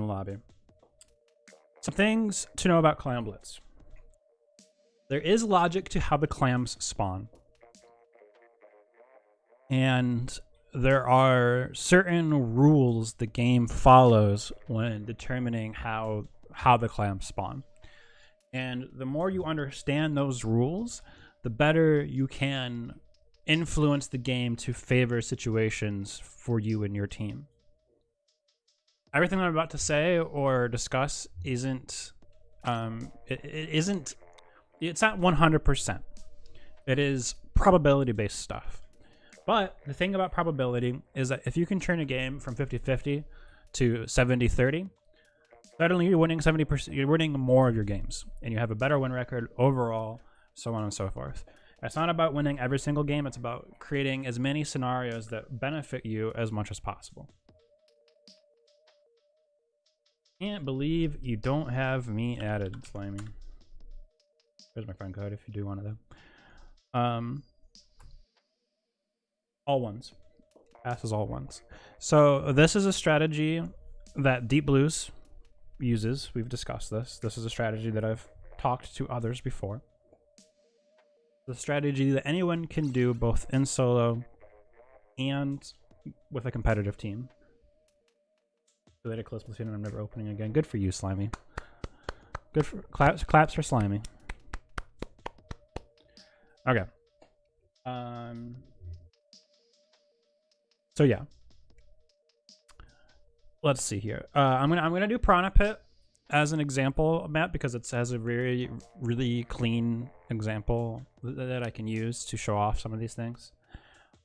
lobby. Some things to know about Clam Blitz. There is logic to how the clams spawn. And there are certain rules the game follows when determining how the clams spawn. And the more you understand those rules, the better you can influence the game to favor situations for you and your team. Everything I'm about to say or discuss isn't it's not 100%. It is probability-based stuff. But the thing about probability is that if you can turn a game from 50-50 to 70-30, suddenly you're winning 70%. You're winning more of your games, and you have a better win record overall, so on and so forth. It's not about winning every single game. It's about creating as many scenarios that benefit you as much as possible. Can't believe you don't have me added, Slimy. Here's my friend code if you do one of them. All ones. Passes all ones. So this is a strategy that Deep Blues uses. We've discussed this. This is a strategy that I've talked to others before. The strategy that anyone can do both in solo and with a competitive team. Related close Splatoon, and I'm never opening again. Good for you, Slimy. Good for claps for Slimy. Okay. So yeah. Let's see here. I'm gonna do Piranha Pit as an example map because it has a really clean example that I can use to show off some of these things.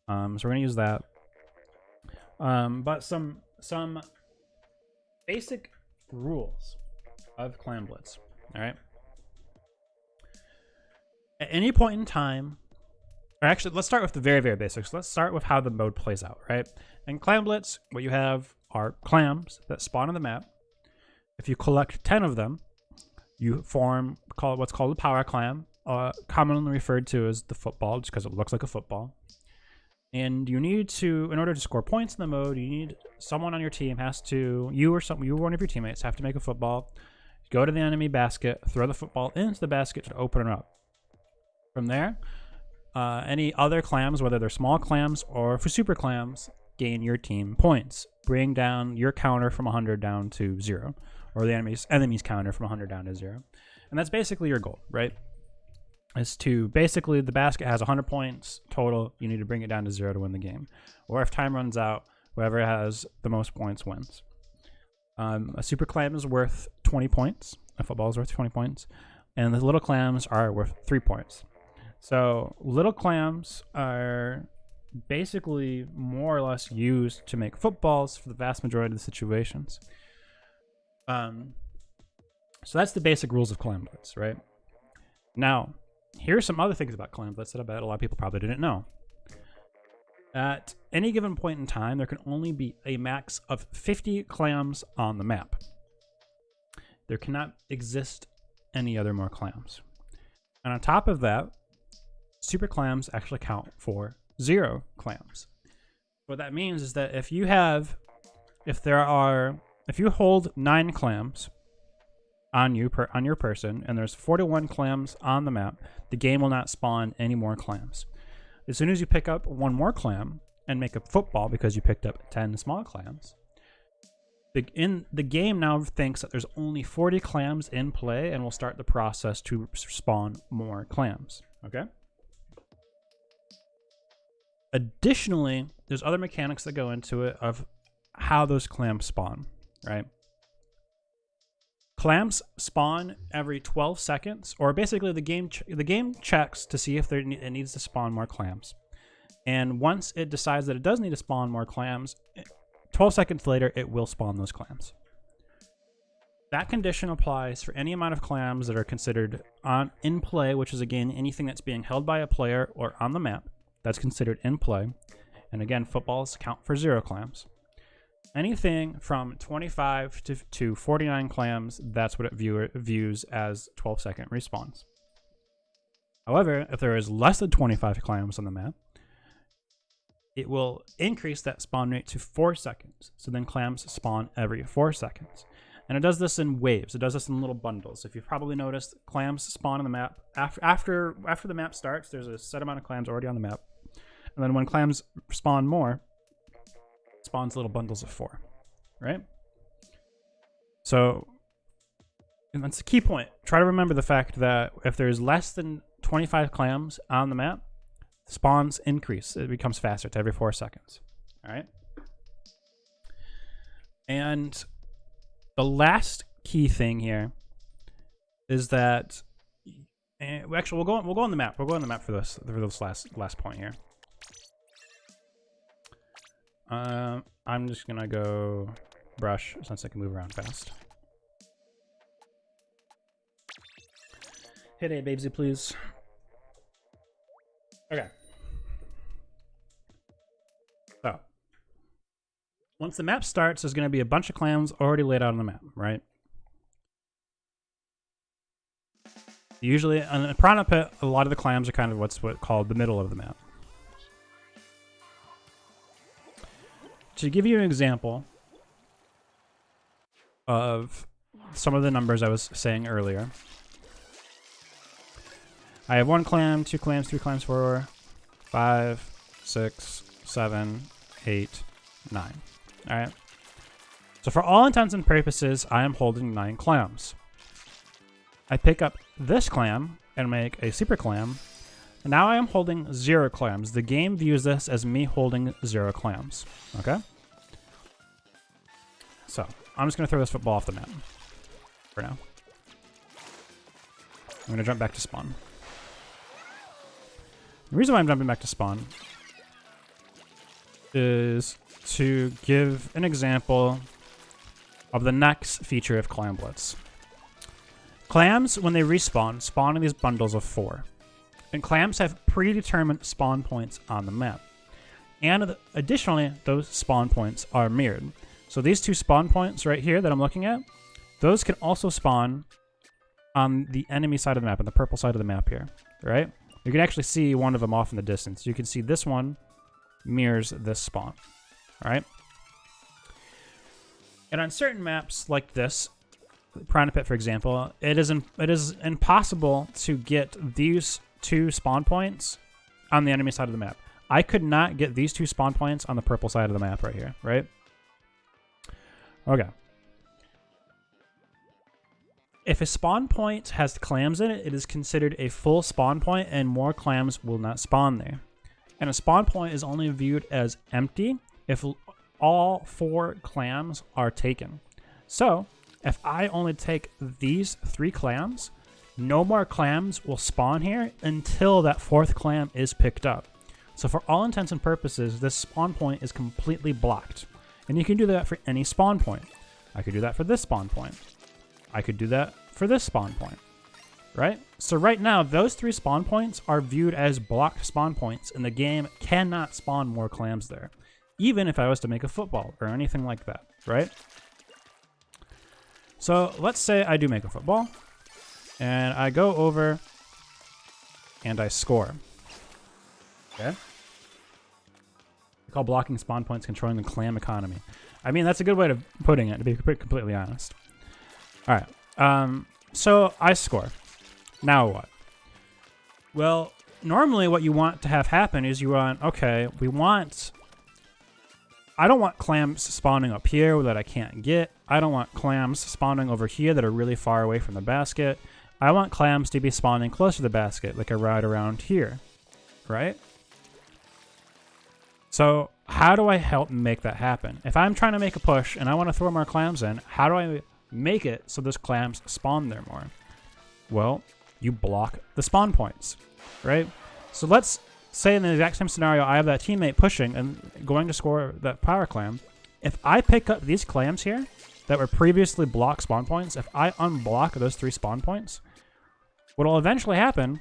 So we're gonna use that. But some basic rules of Clam Blitz. All right. At any point in time, or actually, let's start with the very, very basics. Let's start with how the mode plays out, right? In Clam Blitz, what you have are clams that spawn on the map. If you collect 10 of them, you form what's called a power clam, commonly referred to as the football, just because it looks like a football. And you need to, in order to score points in the mode, you need someone on your team has to, you or one of your teammates have to make a football, go to the enemy basket, throw the football into the basket to open it up. From there, any other clams, whether they're small clams or for super clams, gain your team points. Bring down your counter from 100 down to 0, or the enemy's counter from 100 down to 0. And that's basically your goal, right? Is to basically the basket has 100 points total. You need to bring it down to 0 to win the game. Or if time runs out, whoever has the most points wins. A super clam is worth 20 points. A football is worth 20 points. And the little clams are worth 3 points. So little clams are basically more or less used to make footballs for the vast majority of the situations. So that's the basic rules of Clam Blitz, right? Now, here are some other things about Clam Blitz that I bet a lot of people probably didn't know. At any given point in time, there can only be a max of 50 clams on the map. There cannot exist any other more clams. And on top of that, super clams actually count for 0 clams. What that means is that if you hold 9 clams on your person, and there's 41 clams on the map, the game will not spawn any more clams. As soon as you pick up one more clam and make a football because you picked up 10 small clams, the game now thinks that there's only 40 clams in play and will start the process to spawn more clams. Okay? Additionally, there's other mechanics that go into it of how those clams spawn, right? Clams spawn every 12 seconds, or basically the game checks to see if it needs to spawn more clams. And once it decides that it does need to spawn more clams, 12 seconds later, it will spawn those clams. That condition applies for any amount of clams that are considered in play, which is, again, anything that's being held by a player or on the map. That's considered in play. And again, footballs count for 0 clams. Anything from 25 to 49 clams, that's what it views as 12-second respawns. However, if there is less than 25 clams on the map, it will increase that spawn rate to 4 seconds. So then clams spawn every 4 seconds. And it does this in waves. It does this in little bundles. If you've probably noticed, clams spawn on the map. After the map starts, there's a set amount of clams already on the map. And then when clams spawn more, it spawns little bundles of 4, right? So, and that's the key point. Try to remember the fact that if there's less than 25 clams on the map, spawns increase. It becomes faster. It's every 4 seconds. All right? And the last key thing here is that actually we'll go on the map. We'll go on the map for this last point here. I'm just gonna go brush since I can move around fast. Hit A, Babesy, please. Okay. So once the map starts, there's going to be a bunch of clams already laid out on the map, right? Usually, on a Piranha Pit, a lot of the clams are kind of what's called the middle of the map. To give you an example of some of the numbers I was saying earlier, I have 1 clam, 2 clams, 3 clams, 4, 5, 6, 7, 8, 9. All right. So for all intents and purposes, I am holding 9 clams. I pick up this clam and make a super clam. And now I am holding 0 clams. The game views this as me holding 0 clams. Okay? So I'm just going to throw this football off the map for now. I'm going to jump back to spawn. The reason why I'm jumping back to spawn is to give an example of the next feature of Clam Blitz. Clams, when they respawn, spawn in these bundles of 4. And clams have predetermined spawn points on the map. And additionally, those spawn points are mirrored. So these 2 spawn points right here that I'm looking at, those can also spawn on the enemy side of the map, on the purple side of the map here, right? You can actually see one of them off in the distance. You can see this one mirrors this spawn, all right? And on certain maps like this, Piranha Pit, for example, it is impossible to get these 2 spawn points on the enemy side of the map. I could not get these 2 spawn points on the purple side of the map right here, right? Okay. If a spawn point has clams in it, it is considered a full spawn point and more clams will not spawn there. And a spawn point is only viewed as empty if all 4 clams are taken. So, if I only take these 3 clams, no more clams will spawn here until that 4th clam is picked up. So for all intents and purposes, this spawn point is completely blocked. And you can do that for any spawn point. I could do that for this spawn point. I could do that for this spawn point, right? So right now, those 3 spawn points are viewed as blocked spawn points, and the game cannot spawn more clams there, even if I was to make a football or anything like that, right? So let's say I do make a football, and I go over and I score. Okay? We call blocking spawn points controlling the clam economy. I mean, that's a good way of putting it, to be completely honest. All right. So I score. Now what? Well, normally what you want to have happen is you want, okay, I don't want clams spawning up here that I can't get. I don't want clams spawning over here that are really far away from the basket. I want clams to be spawning closer to the basket, like right around here, right? So how do I help make that happen? If I'm trying to make a push and I want to throw more clams in, how do I make it so those clams spawn there more? Well, you block the spawn points, right? So let's say in the exact same scenario, I have that teammate pushing and going to score that power clam. If I pick up these clams here that were previously blocked spawn points, if I unblock those 3 spawn points, what will eventually happen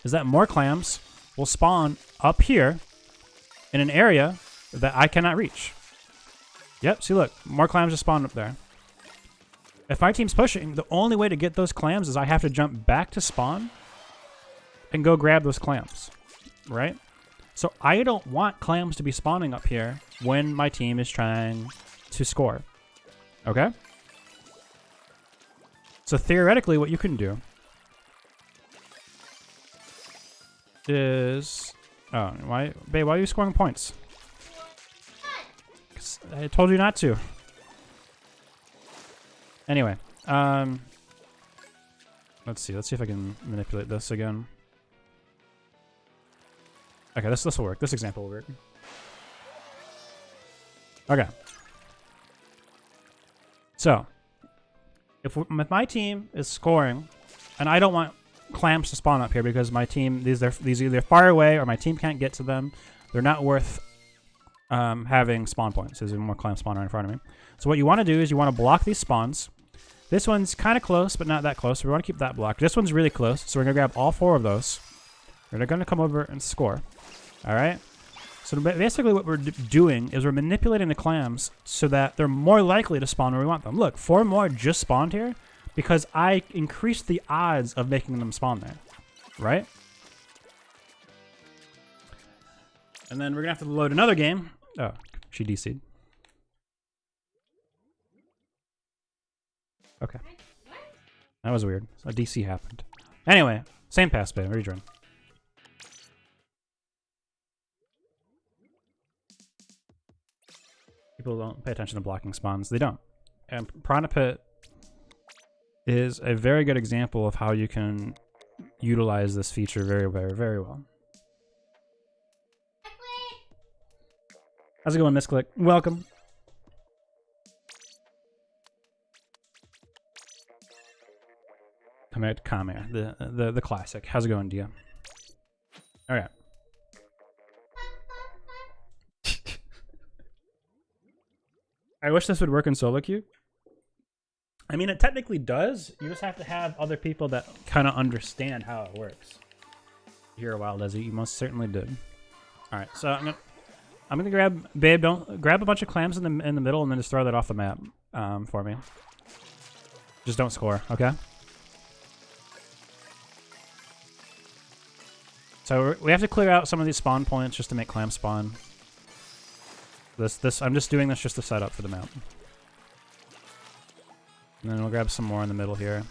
is that more clams will spawn up here in an area that I cannot reach. Yep, see, look, more clams just spawned up there. If my team's pushing, the only way to get those clams is I have to jump back to spawn and go grab those clams, right? So I don't want clams to be spawning up here when my team is trying to score, okay? So theoretically, what you can do is... Oh, why, babe, why are you scoring points? 'Cause I told you not to. Anyway, let's see if I can manipulate this again. Okay, this will work. This example will work. Okay. So, if my team is scoring, and I don't want clams to spawn up here because my team, these are either far away or my team can't get to them. They're not worth having spawn points. There's more clam spawn right in front of me. So what you want to do is you want to block these spawns. This one's kind of close, but not that close. So we want to keep that blocked. This one's really close, so we're going to grab all 4 of those. We're going to come over and score. All right? So basically what we're doing is we're manipulating the clams so that they're more likely to spawn where we want them. Look, 4 more just spawned here because I increased the odds of making them spawn there. Right? And then we're going to have to load another game. Oh, she DC'd. Okay. That was weird. So a DC happened. Anyway, same pass, babe. Rejoin. People don't pay attention to blocking spawns. They don't. And Piranha Pit is a very good example of how you can utilize this feature very, very, very well. How's it going, Misclick? Welcome. Kame, the classic. How's it going, Dia? All right. I wish this would work in solo queue. I mean, it technically does. You just have to have other people that kind of understand how it works. You're a wild as you most certainly did. All right, so I'm gonna grab, babe. Don't grab a bunch of clams in the middle and then just throw that off the map for me. Just don't score, okay? So we have to clear out some of these spawn points just to make clams spawn. I'm just doing this just to set up for the map. And then we'll grab some more in the middle here.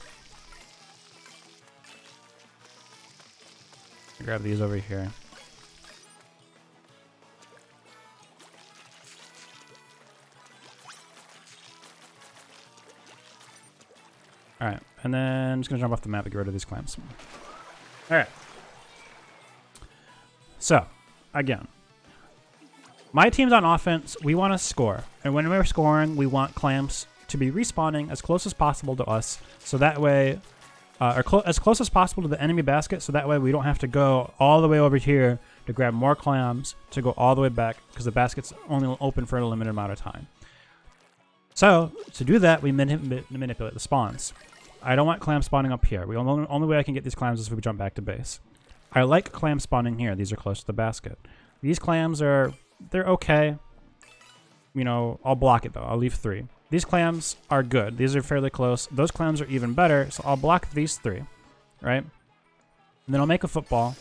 Grab these over here. Alright, and then I'm just gonna jump off the map and get rid of these clams. Alright. So, again. My team's on offense, we want to score. And when we're scoring, we want clams to be respawning as close as possible to us. So that way, as close as possible to the enemy basket. So that way we don't have to go all the way over here to grab more clams to go all the way back. Because the basket's only open for a limited amount of time. So, to do that, we manipulate the spawns. I don't want clams spawning up here. The only way I can get these clams is if we jump back to base. I like clams spawning here. These are close to the basket. These clams are... They're okay. You know, I'll block it though. I'll leave 3. These clams are good. These are fairly close. Those clams are even better, so I'll block these 3. Right? And then I'll make a football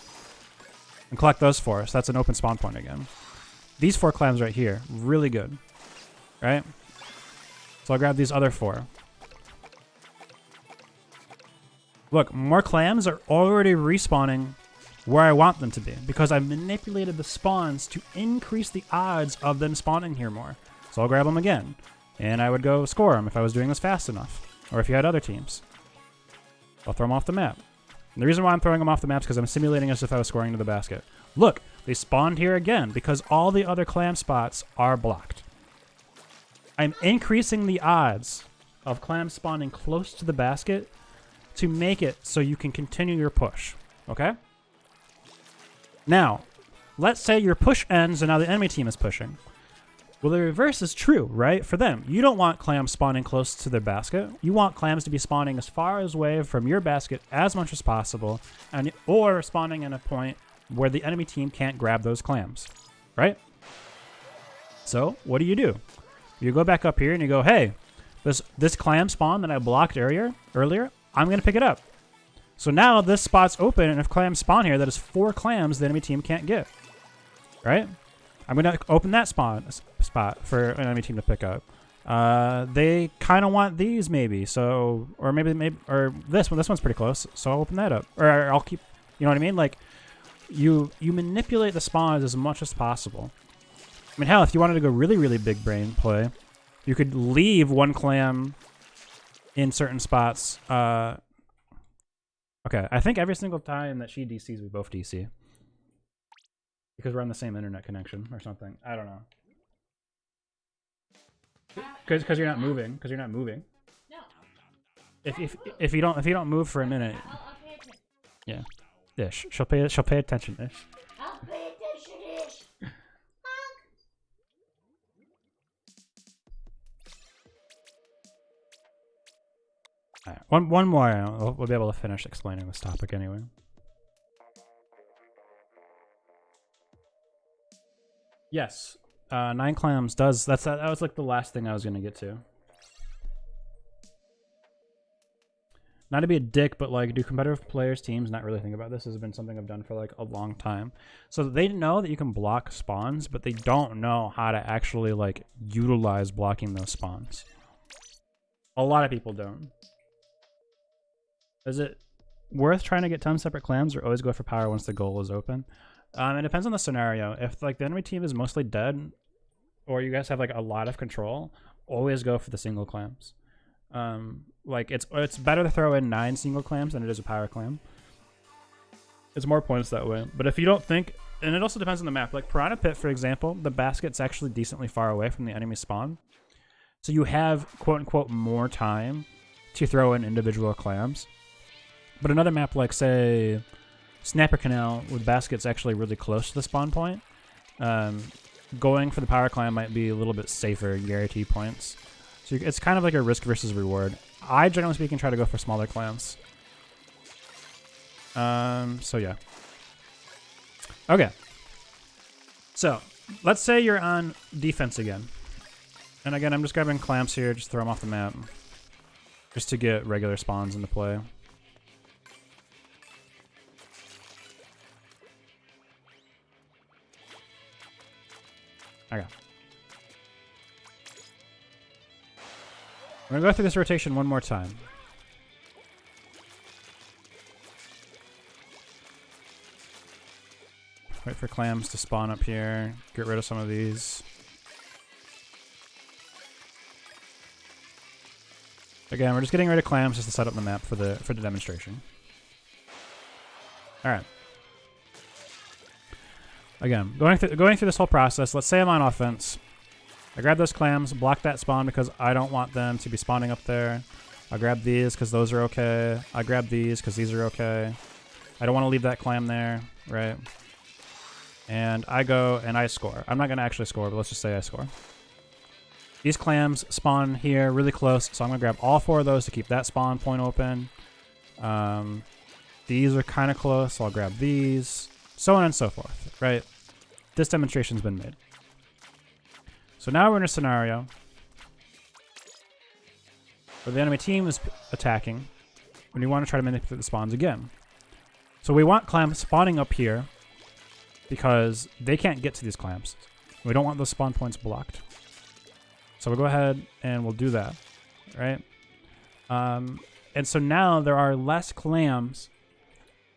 and collect those 4. So that's an open spawn point again. These 4 clams right here, really good. Right? So I'll grab these other 4. Look, more clams are already respawning where I want them to be because I manipulated the spawns to increase the odds of them spawning here more. So I'll grab them again, and I would go score them if I was doing this fast enough, or if you had other teams. I'll throw them off the map. And the reason why I'm throwing them off the map is because I'm simulating as if I was scoring to the basket. Look, they spawned here again because all the other clam spots are blocked. I'm increasing the odds of clams spawning close to the basket to make it so you can continue your push, okay? Now, let's say your push ends and now the enemy team is pushing. Well, the reverse is true, right? For them, you don't want clams spawning close to their basket. You want clams to be spawning as far away from your basket as much as possible, or spawning in a point where the enemy team can't grab those clams, right? So, what do? You go back up here and you go, hey, this clam spawn that I blocked earlier, I'm going to pick it up. So now this spot's open, and if clams spawn here, that is 4 clams the enemy team can't get. Right? I'm going to open that spot for an enemy team to pick up. They kind of want these maybe, so or maybe or this one. This one's pretty close, so I'll open that up, or I'll keep. You know what I mean? Like, you manipulate the spawns as much as possible. I mean, hell, if you wanted to go really big brain play, you could leave one clam in certain spots. Okay, I think every single time that she DCs, we both DC because we're on the same internet connection or something. I don't know. Because you're not moving. Because you're not moving. No. If you don't move for a minute. I'll pay attention. Yeah. Ish. She'll pay attention. Ish. I'll pay attention. Ish. All right. One more. We'll be able to finish explaining this topic anyway. Yes. 9 clams does. That was like the last thing I was gonna get to. Not to be a dick, but like, do competitive players teams not really think about this? This has been something I've done for like a long time. So they know that you can block spawns, but they don't know how to actually like utilize blocking those spawns. A lot of people don't. Is it worth trying to get 10 separate clams, or always go for power once the goal is open? It depends on the scenario. If like the enemy team is mostly dead, or you guys have like a lot of control, always go for the single clams. Like it's better to throw in 9 single clams than it is a power clam. It's more points that way. But if you don't think, and it also depends on the map. Like Piranha Pit, for example, the basket's actually decently far away from the enemy spawn, so you have quote unquote more time to throw in individual clams. But another map like say Snapper Canal, with baskets actually really close to the spawn point, going for the power clam might be a little bit safer and guarantee points. So it's kind of like a risk versus reward. I, generally speaking, try to go for smaller clams. So yeah. Okay. So, let's say you're on defense again. And again, I'm just grabbing clams here, just throw them off the map. Just to get regular spawns into play. Okay. We're gonna go through this rotation one more time. Wait for clams to spawn up here. Get rid of some of these. Again, we're just getting rid of clams just to set up the map for the demonstration. All right. Again, going through this whole process. Let's say I'm on offense. I grab those clams, block that spawn because I don't want them to be spawning up there. I grab these because those are okay. I grab these because these are okay. I don't want to leave that clam there, right? And I go and I score. I'm not going to actually score, but let's just say I score. These clams spawn here really close, so I'm going to grab all 4 of those to keep that spawn point open. These are kind of close, so I'll grab these. So on and so forth, right? This demonstration's been made. So now we're in a scenario where the enemy team is attacking when you want to try to manipulate the spawns again. So we want clams spawning up here because they can't get to these clams. We don't want those spawn points blocked. So we'll go ahead and we'll do that, right? And so now there are less clams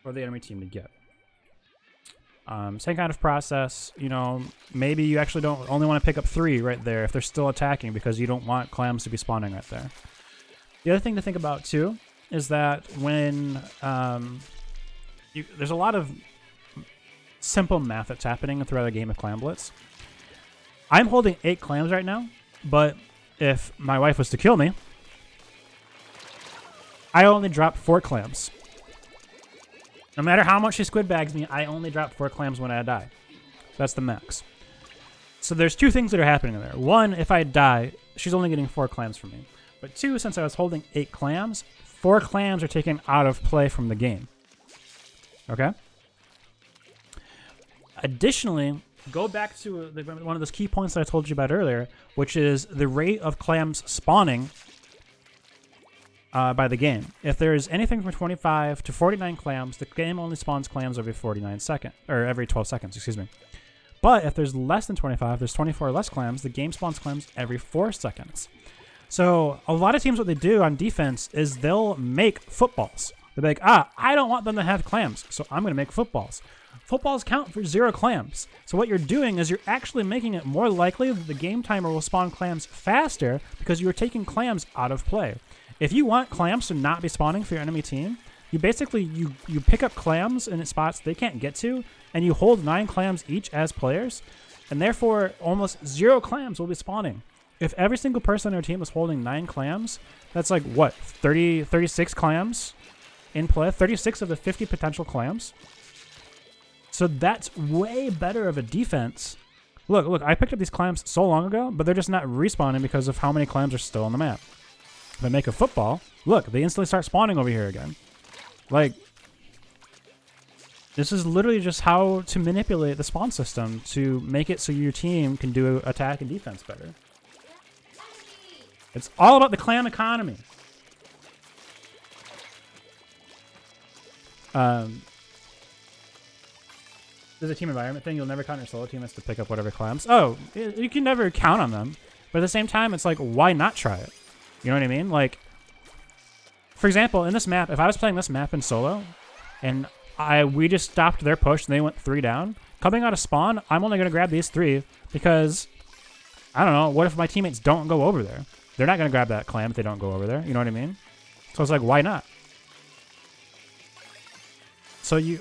for the enemy team to get. Same kind of process, you know, maybe you actually don't only want to pick up 3 right there if they're still attacking because you don't want clams to be spawning right there. The other thing to think about too is that when there's a lot of simple math that's happening throughout a game of Clam Blitz. I'm holding 8 clams right now, but if my wife was to kill me, I only drop 4 clams. No matter how much she squid bags me, I only drop 4 clams when I die. That's the max. So there's 2 things that are happening there. 1, if I die, she's only getting 4 clams from me. But 2, since I was holding 8 clams, 4 clams are taken out of play from the game. Okay? Additionally, go back to one of those key points that I told you about earlier, which is the rate of clams spawning by the game. If there's anything from 25 to 49 clams, the game only spawns clams every 49 seconds, or every 12 seconds, excuse me. But if there's less than 25, there's 24 or less clams, the game spawns clams every 4 seconds. So a lot of teams, what they do on defense is they'll make footballs. They're like, I don't want them to have clams, so I'm going to make footballs. Footballs count for 0 clams. So what you're doing is you're actually making it more likely that the game timer will spawn clams faster because you're taking clams out of play. If you want clams to not be spawning for your enemy team, you basically, you pick up clams in spots they can't get to, and you hold 9 clams each as players, and therefore almost 0 clams will be spawning. If every single person on your team is holding 9 clams, that's like, what, 36 clams in play? 36 of the 50 potential clams. So that's way better of a defense. Look, I picked up these clams so long ago, but they're just not respawning because of how many clams are still on the map. If I make a football, look, they instantly start spawning over here again. Like, this is literally just how to manipulate the spawn system to make it so your team can do attack and defense better. It's all about the clam economy. There's a team environment thing. You'll never count your solo team as to pick up whatever clams. Oh, you can never count on them. But at the same time, it's like, why not try it? You know what I mean? Like, for example, in this map, if I was playing this map in solo, and we just stopped their push and they went 3 down, coming out of spawn, I'm only going to grab these 3 because, I don't know, what if my teammates don't go over there? They're not going to grab that clam if they don't go over there. You know what I mean? So it's like, why not? So you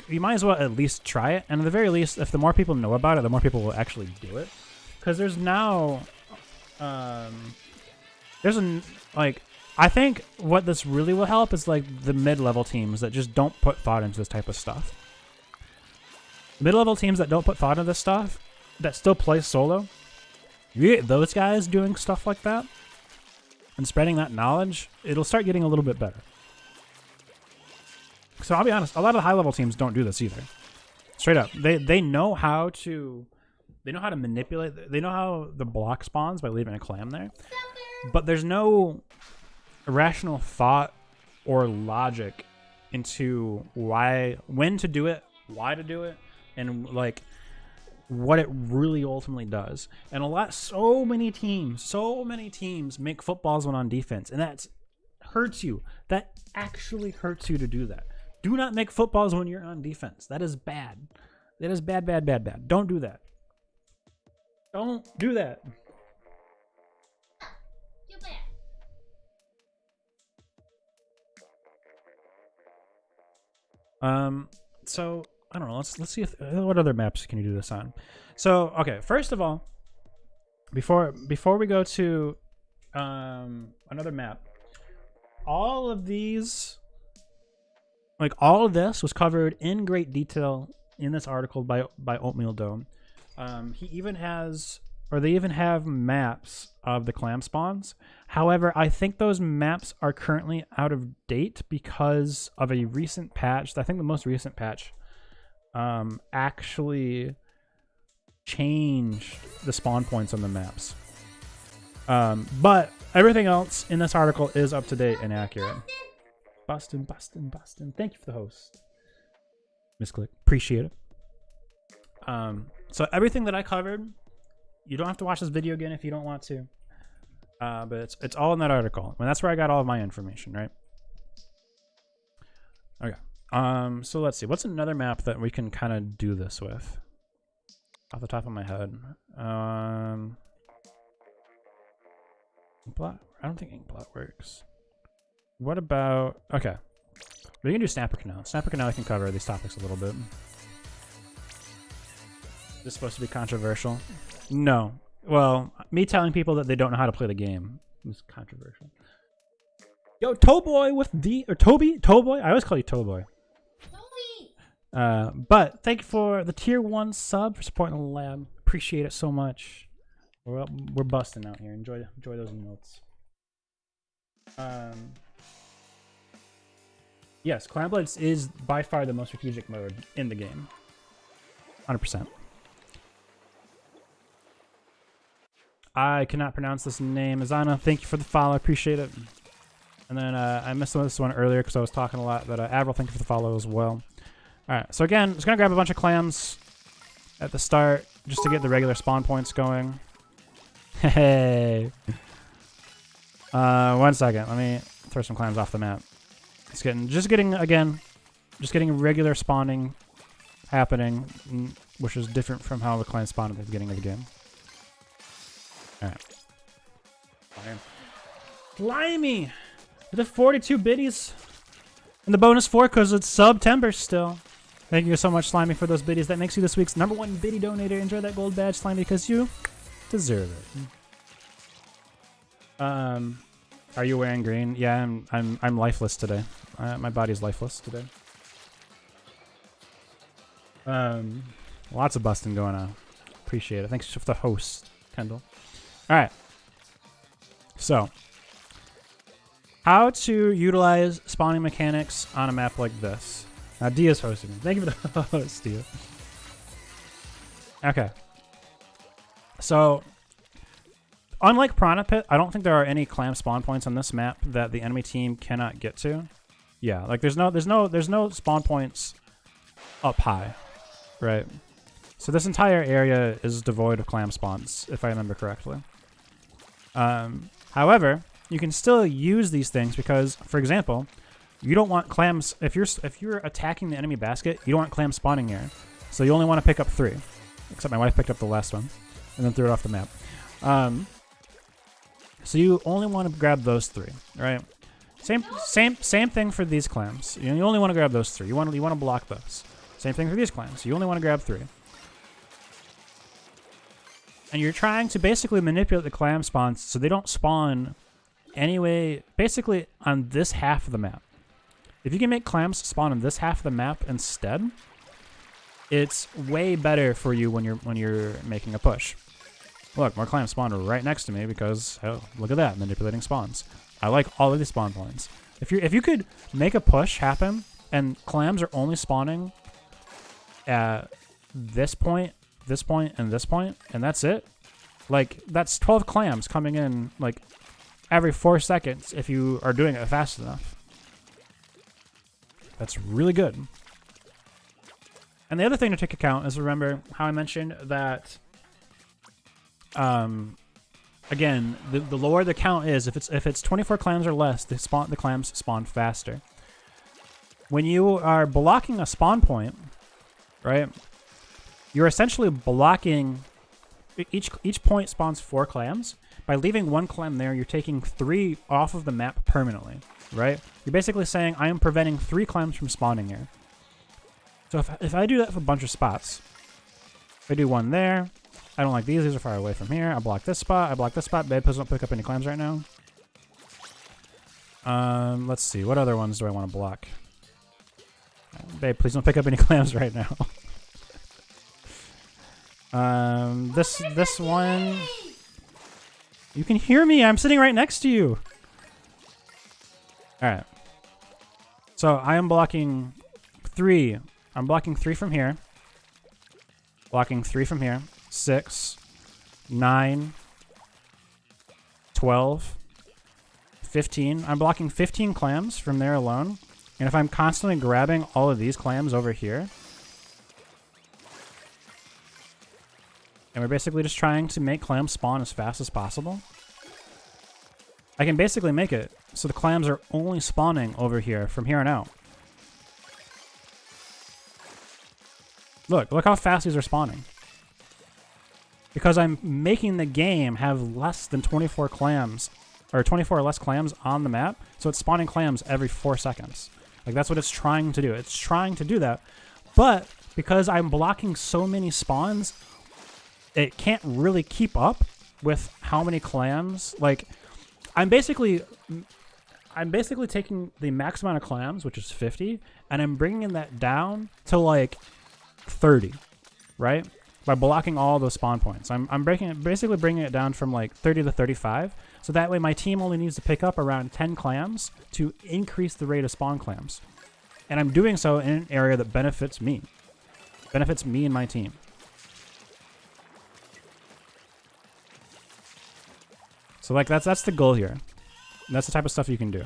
might as well at least try it. And at the very least, if the more people know about it, the more people will actually do it. Because there's now... I think what this really will help is like the mid-level teams that just don't put thought into this type of stuff. Mid-level teams that don't put thought into this stuff, that still play solo, you get those guys doing stuff like that and spreading that knowledge, it'll start getting a little bit better. So I'll be honest, a lot of the high-level teams don't do this either. Straight up. They know how to manipulate, they know how the block spawns by leaving a clam there. But there's no rational thought or logic into when to do it, why to do it, and like what it really ultimately does. And so many teams make footballs when on defense, and that hurts you. That actually hurts you to do that. Do not make footballs when you're on defense. That is bad. That is bad, bad, bad, bad. Don't do that. Don't do that. So I don't know. Let's see what other maps can you do this on. So okay, first of all, before we go to another map, all of these, like all of this, was covered in great detail in this article by Oatmeal Dome. They even have maps of the clam spawns. However, I think those maps are currently out of date because of a recent patch. I think the most recent patch actually changed the spawn points on the maps. But everything else in this article is up to date and accurate. Bustin'. Thank you for the host, Misclick. Appreciate it. So everything that I covered, you don't have to watch this video again if you don't want to. But it's all in that article. And that's where I got all of my information, right? Okay. So let's see. What's another map that we can kind of do this with? Off the top of my head. Inkblot? I don't think Inkblot works. What about... Okay. We can do Snapper Canal. Snapper Canal can cover these topics a little bit. Is this supposed to be controversial? No. Well, me telling people that they don't know how to play the game is controversial. Yo, Towboy with the... Or Toby? Towboy? I always call you Towboy. Toby! But thank you for the tier 1 sub for supporting the lab. Appreciate it so much. We're busting out here. Enjoy those notes. Yes, Clam Blitz is by far the most strategic mode in the game. 100%. I cannot pronounce this name. Azana, thank you for the follow. I appreciate it. And then I missed this one earlier because I was talking a lot. But Avril, thank you for the follow as well. All right. So again, just going to grab a bunch of clams at the start just to get the regular spawn points going. Hey. 1 second. Let me throw some clams off the map. Just getting regular spawning happening, which is different from how the clan spawned at the beginning of the game. Alright. Blimey! With the 42 biddies. And the bonus 4 because it's September still. Thank you so much, Slimy, for those biddies. That makes you this week's #1 biddy donator. Enjoy that gold badge, Slimy, because you deserve it. Are you wearing green? Yeah, I'm lifeless today. My body's lifeless today. Lots of busting going on. Appreciate it. Thanks for the host, Kendall. All right. So, how to utilize spawning mechanics on a map like this. Now, Dia's hosting me. Thank you for the host, Dia. Okay. So, unlike Piranha Pit, I don't think there are any clam spawn points on this map that the enemy team cannot get to. Yeah, like there's no spawn points up high, right? So this entire area is devoid of clam spawns, if I remember correctly. However, you can still use these things because, for example, you don't want clams if you're attacking the enemy basket. You don't want clams spawning here, so you only want to pick up 3. Except my wife picked up the last one and then threw it off the map. So you only want to grab those 3, right? Same thing for these clams. You only want to grab those 3. You want to block those. Same thing for these clams. You only want to grab 3. And you're trying to basically manipulate the clam spawns so they don't spawn anyway, basically on this half of the map. If you can make clams spawn on this half of the map instead, it's way better for you when you're making a push. Look, more clams spawned right next to me because, oh, look at that, manipulating spawns. I like all of these spawn points. If you could make a push happen and clams are only spawning at this point, and this point, and that's it, like that's 12 clams coming in like every 4 seconds if you are doing it fast enough. That's really good. And the other thing to take account is remember how I mentioned that again, the lower the count is, if it's 24 clams or less, the clams spawn faster. When you are blocking a spawn point, right? You're essentially blocking each point spawns 4 clams. By leaving 1 clam there, you're taking 3 off of the map permanently, right? You're basically saying I am preventing 3 clams from spawning here. So if I do that for a bunch of spots, if I do 1 there, I don't like these are far away from here. I block this spot, I block this spot. Babe, please don't pick up any clams right now. Let's see, what other ones do I want to block? Babe, please don't pick up any clams right now. This one. You can hear me. I'm sitting right next to you. All right. So I am blocking 3. I'm blocking 3 from here. Blocking 3 from here. 6, 9, 12, 15. I'm blocking 15 clams from there alone. And if I'm constantly grabbing all of these clams over here, and we're basically just trying to make clams spawn as fast as possible, I can basically make it so the clams are only spawning over here from here on out. Look how fast these are spawning. Because I'm making the game have less than 24 clams, or 24 or less clams on the map, so it's spawning clams every 4 seconds. Like, that's what it's trying to do. It's trying to do that. But because I'm blocking so many spawns, it can't really keep up with how many clams. Like, I'm basically taking the max amount of clams, which is 50, and I'm bringing that down to like 30, right? By blocking all those spawn points. I'm basically bringing it down from like 30 to 35. So that way my team only needs to pick up around 10 clams to increase the rate of spawn clams. And I'm doing so in an area that benefits me. Benefits me and my team. So like that's the goal here. That's the type of stuff you can do.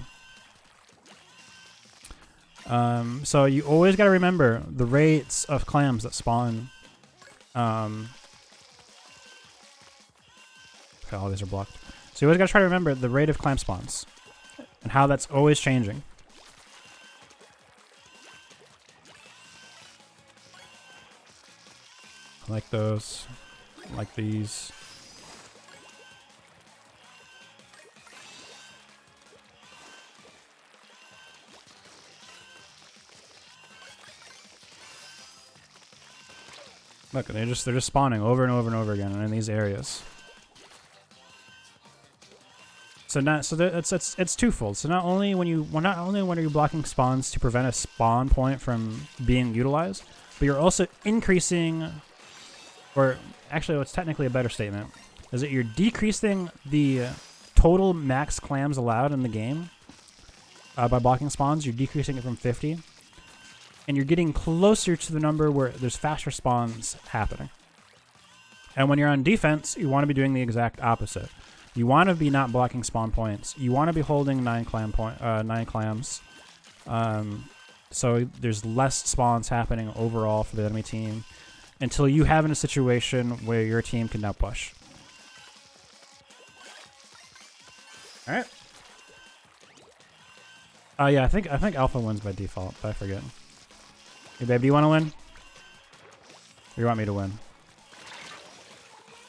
So you always got to remember the rates of clams that spawn. Okay, all these are blocked. So you always gotta try to remember the rate of clam spawns and how that's always changing. I like those. I like these. Look, they're just spawning over and over and over again in these areas. So it's twofold. So not only when you're blocking spawns to prevent a spawn point from being utilized, but you're also increasing, or actually what's technically a better statement, is that you're decreasing the total max clams allowed in the game by blocking spawns. You're decreasing it from 50. And you're getting closer to the number where there's faster spawns happening. And when you're on defense, you want to be doing the exact opposite. You want to be not blocking spawn points. You want to be holding 9 clams. So there's less spawns happening overall for the enemy team until you have in a situation where your team can now push. All right. Yeah, I think Alpha wins by default, but I forget. Hey, babe, do you want to win? Or you want me to win?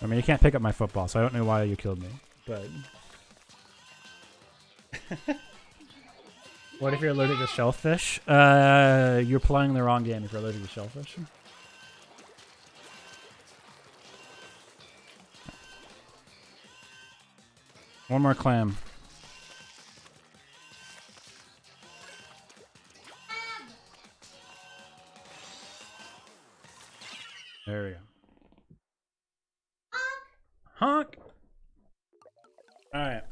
I mean, you can't pick up my football, so I don't know why you killed me. But what if you're allergic to shellfish? You're playing the wrong game if you're allergic to shellfish. One more clam. There we go. Honk! Alright.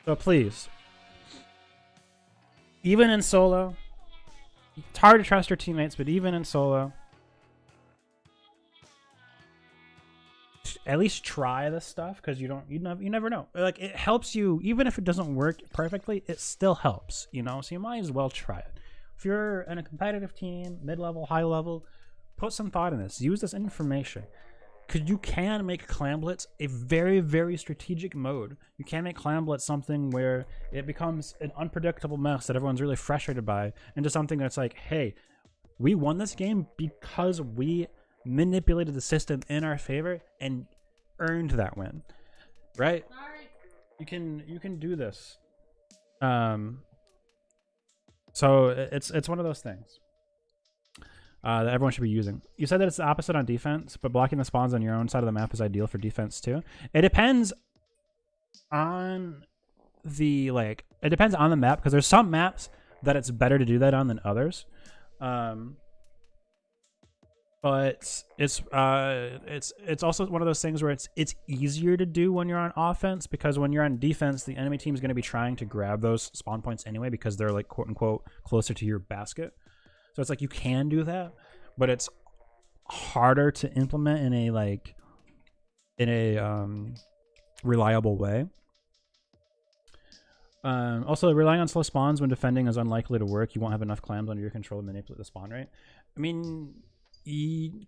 So please, even in solo, it's hard to trust your teammates, but even in solo, at least try this stuff, because you never know. Like, it helps you, even if it doesn't work perfectly, it still helps, you know? So you might as well try it. If you're in a competitive team, mid-level, high-level, put some thought in this. Use this information. Because you can make Clam Blitz a very, very strategic mode. You can make Clam Blitz something where it becomes an unpredictable mess that everyone's really frustrated by, into something that's like, hey, we won this game because we manipulated the system in our favor and earned that win. Right? Sorry. You can do this. So it's one of those things that everyone should be using. You said that it's the opposite on defense, but blocking the spawns on your own side of the map is ideal for defense too. It depends on the map, because there's some maps that it's better to do that on than others. But it's also one of those things where it's easier to do when you're on offense, because when you're on defense, the enemy team is going to be trying to grab those spawn points anyway, because they're like quote unquote closer to your basket. So it's like you can do that, but it's harder to implement in a reliable way. Also, relying on slow spawns when defending is unlikely to work. You won't have enough clams under your control to manipulate the spawn rate. I mean,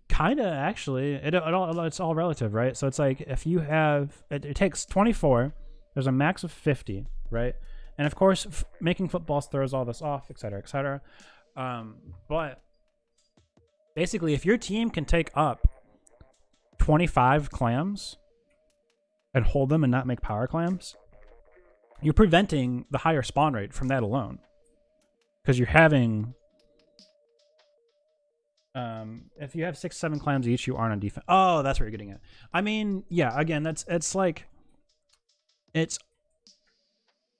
kind of actually. It's all relative, right? So it's like if you have, it takes 24. There's a max of 50, right? And of course, making footballs throws all this off, etc., etc. But basically, if your team can take up 25 clams and hold them and not make power clams, you're preventing the higher spawn rate from that alone, because you're having if you have 6-7 clams each, you aren't on defense. Oh, that's what you're getting at. I mean, yeah, again, it's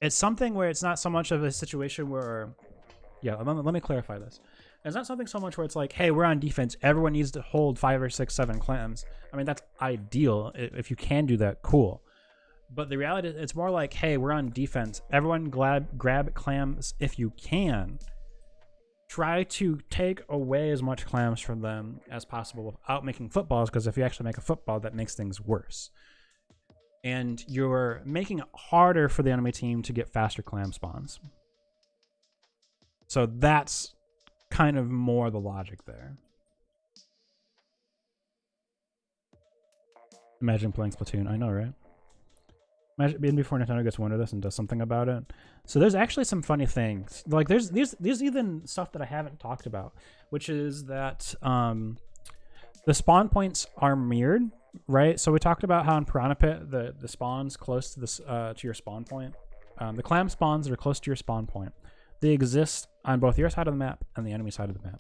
something where it's not so much of a situation where, yeah, let me clarify this. It's not something so much where it's like, hey, we're on defense, everyone needs to hold 5 or 6, 7 clams. I mean, that's ideal. If you can do that, cool. But the reality is, it's more like, hey, we're on defense, everyone grab clams if you can. Try to take away as much clams from them as possible without making footballs, because if you actually make a football, that makes things worse. And you're making it harder for the enemy team to get faster clam spawns. So that's kind of more the logic there. Imagine playing Splatoon. I know, right? Imagine being before Nintendo gets wind of this and does something about it. So there's actually some funny things. Like there's even stuff that I haven't talked about, which is that the spawn points are mirrored, right? So we talked about how in Piranha Pit the spawns close to this to your spawn point. The clam spawns that are close to your spawn point. They exist on both your side of the map and the enemy side of the map.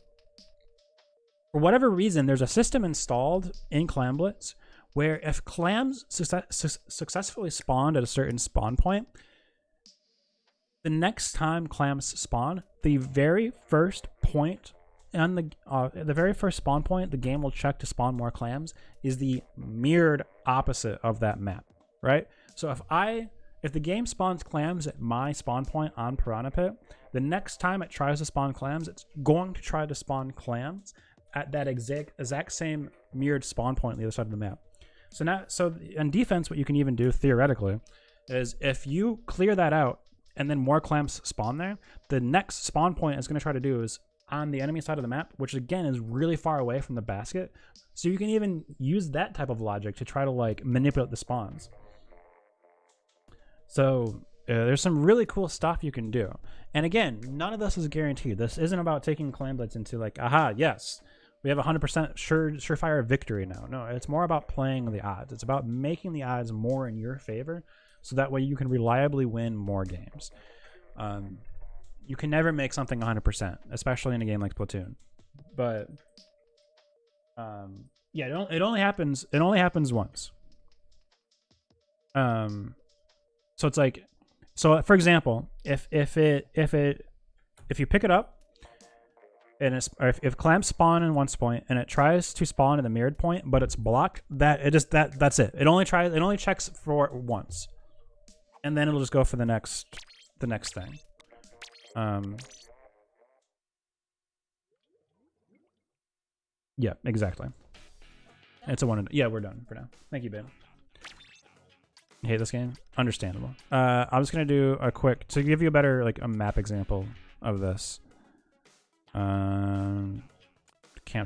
For whatever reason, there's a system installed in Clam Blitz where if clams successfully spawned at a certain spawn point, the next time clams spawn, the very first point on the very first spawn point the game will check to spawn more clams is the mirrored opposite of that map, right? So if the game spawns clams at my spawn point on Piranha Pit, the next time it tries to spawn clams, it's going to try to spawn clams at that exact same mirrored spawn point on the other side of the map. So in defense, what you can even do theoretically is if you clear that out and then more clams spawn there, the next spawn point is going to try to do is on the enemy side of the map, which again is really far away from the basket. So you can even use that type of logic to try to like manipulate the spawns. So there's some really cool stuff you can do. And again, none of this is guaranteed. This isn't about taking Clam Blitz into like, aha, yes, we have 100% surefire victory now. No, it's more about playing the odds. It's about making the odds more in your favor so that way you can reliably win more games. You can never make something 100%, especially in a game like Splatoon. But yeah, it only happens once. So it's like, so for example, if you pick it up and if clams spawn in one point and it tries to spawn in the mirrored point but it's blocked, that's it. It only checks for it once, and then it'll just go for the next thing. Yeah, exactly. It's a one. Yeah, we're done for now. Thank you, babe. Hate this game. Understandable. I'm just gonna do a quick to give you a better like a map example of this. Camp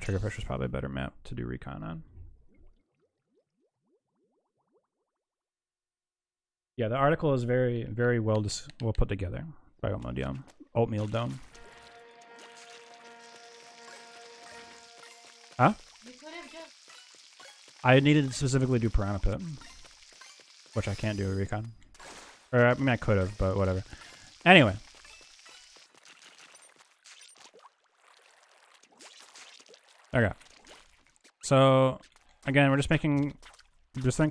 Triggerfish is probably a better map to do recon on. Yeah, the article is very, very well put together by Oatmeal Dome. Huh? You could have just. I needed to specifically do Piranha Pit, which I can't do a recon. Or I mean, I could have, but whatever. Anyway. Okay. So again, we're just throwing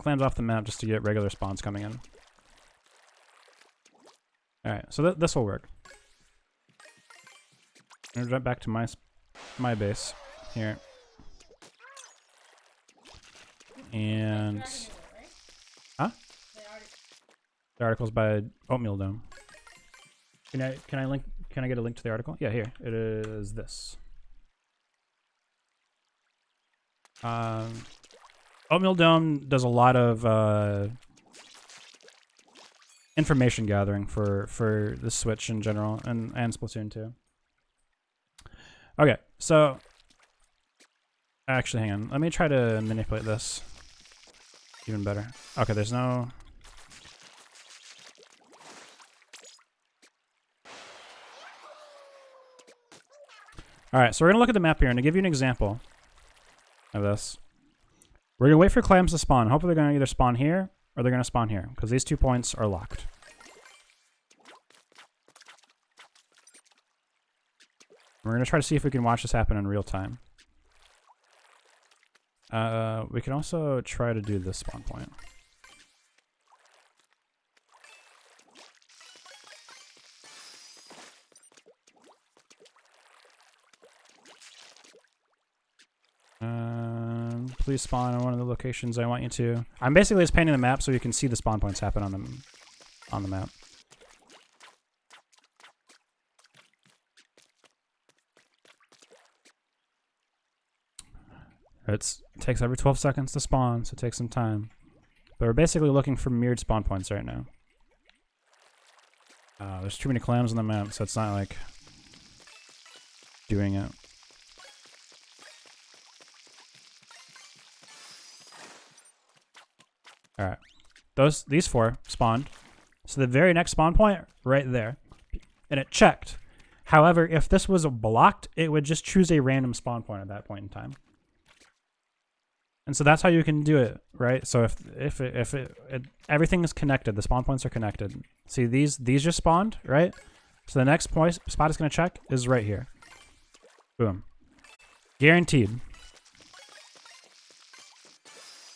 clams off the map just to get regular spawns coming in. All right, so this will work. I'm gonna jump back to my base here, and huh? The article's by Oatmeal Dome. Can I get a link to the article? Yeah, here it is. This. Oatmeal Dome does a lot of information gathering for the Switch in general and Splatoon 2. Okay, so actually, hang on. Let me try to manipulate this even better. Okay, there's no. All right, so we're gonna look at the map here and to give you an example of this. We're gonna wait for clams to spawn. Hopefully they're gonna either spawn here or they're gonna spawn here because these 2 points are locked. We're gonna try to see if we can watch this happen in real time. We can also try to do this spawn point. Please spawn on one of the locations I want you to. I'm basically just painting the map so you can see the spawn points happen on the map. It takes every 12 seconds to spawn, so it takes some time. But we're basically looking for mirrored spawn points right now. There's too many clams on the map, so it's not like doing it. All right. These 4 spawned. So the very next spawn point, right there. And it checked. However, if this was blocked, it would just choose a random spawn point at that point in time. And so that's how you can do it, right? So if everything is connected, the spawn points are connected. See, these just spawned, right? So the next spot it's going to check is right here. Boom. Guaranteed.